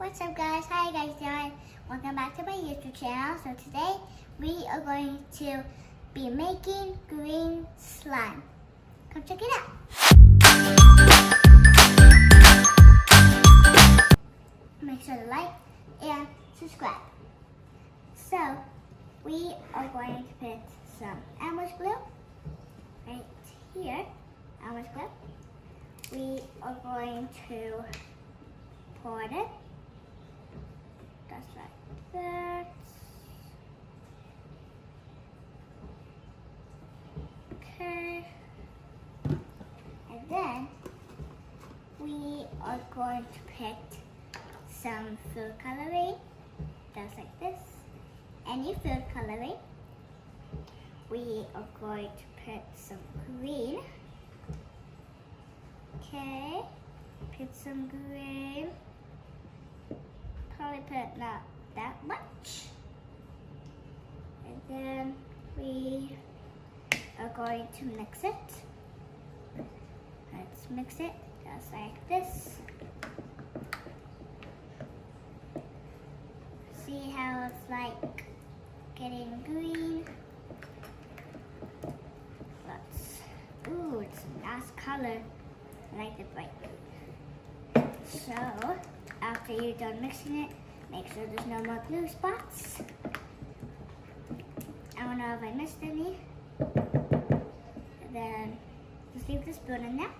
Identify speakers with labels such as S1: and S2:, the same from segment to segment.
S1: What's up guys? How you guys doing? Welcome back to my YouTube channel. So today we are going to be making green slime. Come check it out. Make sure to like and subscribe. So we are going to put some Elmer's glue right here. Elmer's glue. We are going to pour it. Just like that. Okay. And then we are going to pick some food coloring, just like this. Any food coloring. We are going to put some green. Okay. Put some green. Probably put not that much. And then we are going to mix it. Let's mix it just like this. See how it's like getting green. Ooh, it's a nice color. I like the bright green. So, after you're done mixing it, make sure there's no more glue spots. I don't know if I missed any. And then just leave the spoon in there.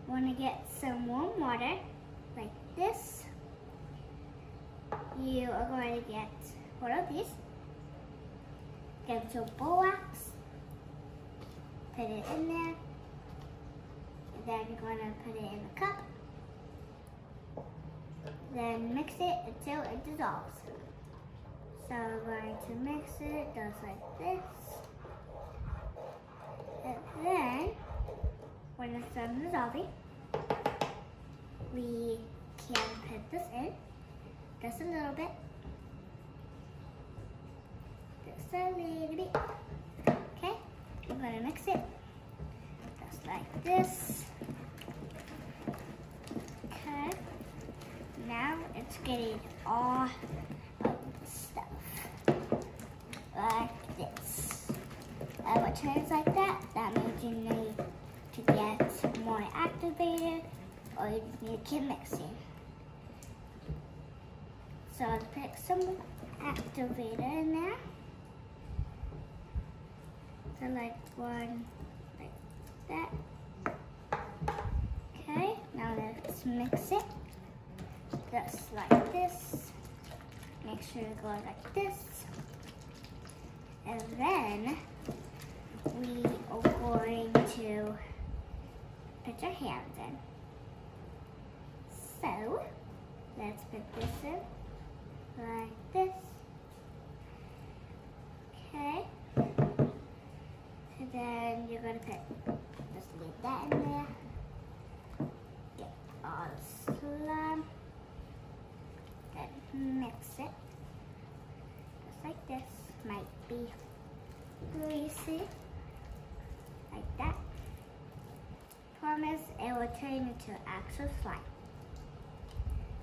S1: Want to get some warm water, like this. You are going to get one of these. Get some borax. Put it in there. And then you're going to put it in the cup. Then mix it until it dissolves. So we're going to mix it just like this. And then, when it's done dissolving, we can put this in. Just a little bit. Just a little bit. Okay, we're going to mix it just like this. Okay. Now it's getting all of the stuff like this. And when it turns like that, that means you need to get more activated or you just need to keep mixing. So I'll put some activator in there. So like one like that. Okay, now let's mix it. Just like this. Make sure it goes like this. And then we are going to put our hands in. So let's put this in like this. Okay. And then you're going to just leave that in there. Get all the slime. Then mix it just like this. Might be greasy like that. Promise it will turn into actual slime.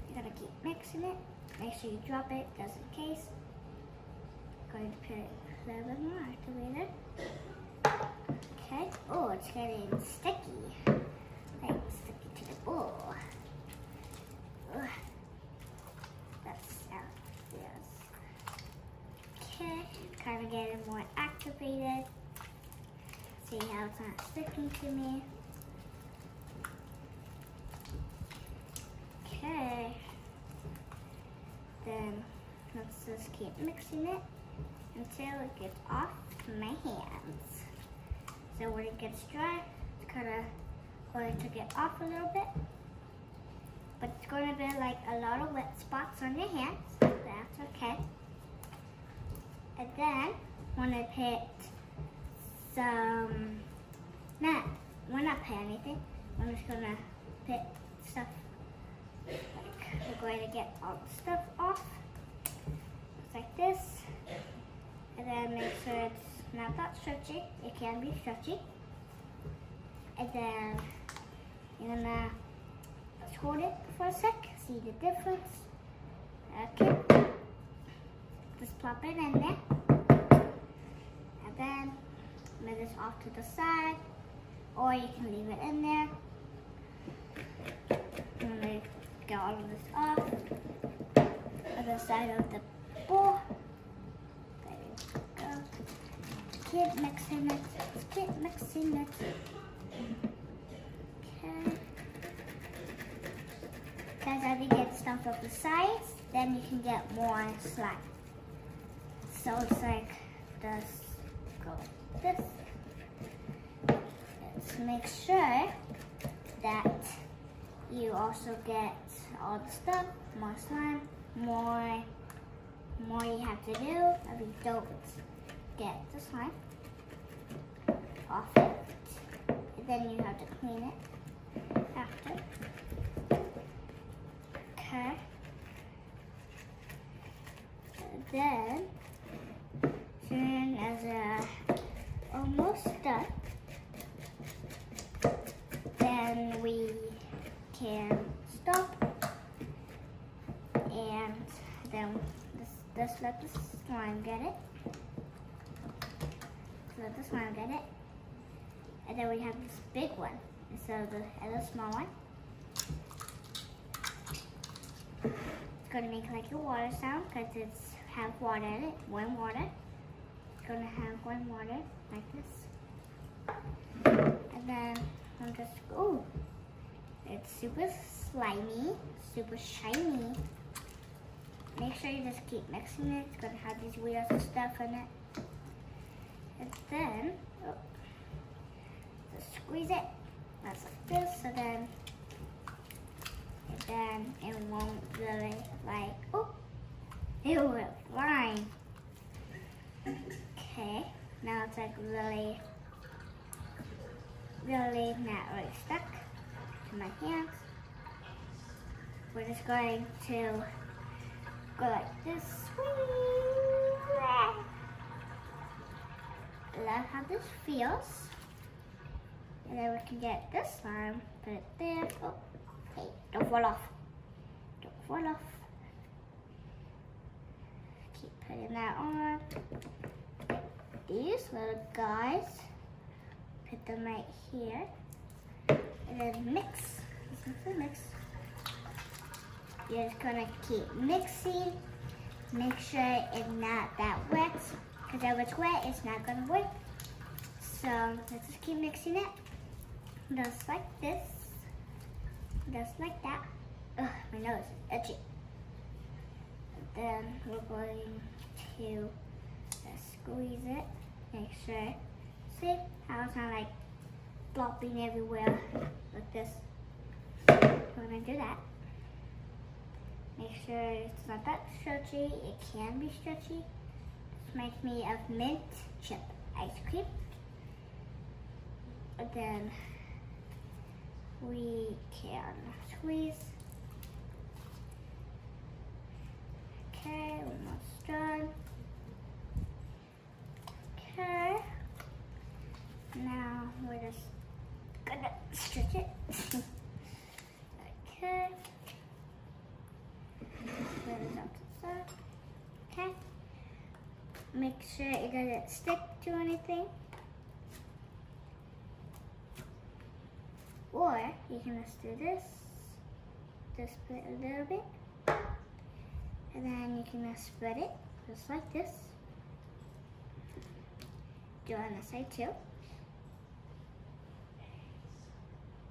S1: You're gonna keep mixing it. Make sure you drop it just in case. Going to put a little bit more activator. Okay. Oh, it's getting sticky. Like sticky to the bowl. Ugh. Okay, kind of getting more activated. See how it's not sticking to me. Okay. Then let's just keep mixing it until it gets off my hands. So when it gets dry, it's kind of going to get off a little bit. But it's going to be like a lot of wet spots on your hands. That's okay. And then when I put some, we're not putting anything. I'm just gonna put stuff, like we're going to get all the stuff off, just like this. And then make sure it's not that stretchy. It can be stretchy. And then you're gonna hold it for a sec, see the difference. Okay. Just plop it in there. And then move this off to the side. Or you can leave it in there. I'm going to get all of this off. Other side of the bowl. There you go. Keep mixing it. Keep mixing it. Okay. Guys, as you get stuff off the sides, then you can get more slime. So it's like this. Go like this. Let's make sure that you also get all the stuff, more slime, more you have to do if you don't get the slime off it. And then you have to clean it after. Okay. And then, soon as almost done, then we can stop and then just let the slime get it. Let the slime get it. And then we have this big one instead of the other small one. It's going to make like a water sound because it's have water in it, warm water. It's going to have warm water like this. And then I'm just, ooh, it's super slimy, super shiny. Make sure you just keep mixing it. It's going to have these wheels and stuff in it. And then, just squeeze it. That's like this. So then it won't really like, oh, it will fly. Okay, now it's like really not really stuck to my hands. We're just going to go like this. Love how this feels. And then we can get this slime, put it there. Oh, hey, don't fall off. Don't fall off. Keep putting that on. These little guys, put them right here. And then mix. This is the mix. You're just gonna keep mixing. Make sure it's not that wet. Because if it's wet, it's not gonna work. So let's just keep mixing it. Just like this. Just like that. Ugh, my nose is itchy. Then we're going to squeeze it. Make sure. See how it's not like flopping everywhere like this. We're gonna do that. Make sure it's not that stretchy. It can be stretchy. This reminds me of mint chip ice cream. And then we can squeeze. Okay, almost done. Okay. Now we're just gonna stretch it. Okay. Put it up to the side. Okay. Make sure it doesn't stick to anything. Or you can just do this. Just put it a little bit. And then you can just spread it just like this. Do it on the side too.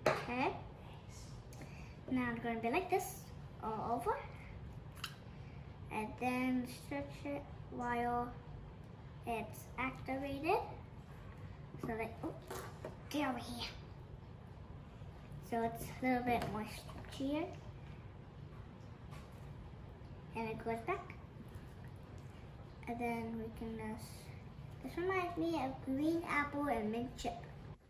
S1: Okay. Now it's going to be like this all over. And then stretch it while it's activated. So like, oh, get over here. So it's a little bit more stretchier. And it goes back. And then we can just, this reminds me of green apple and mint chip.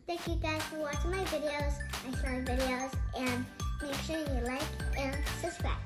S1: Thank you guys for watching my videos, my slime videos, and make sure you like and subscribe.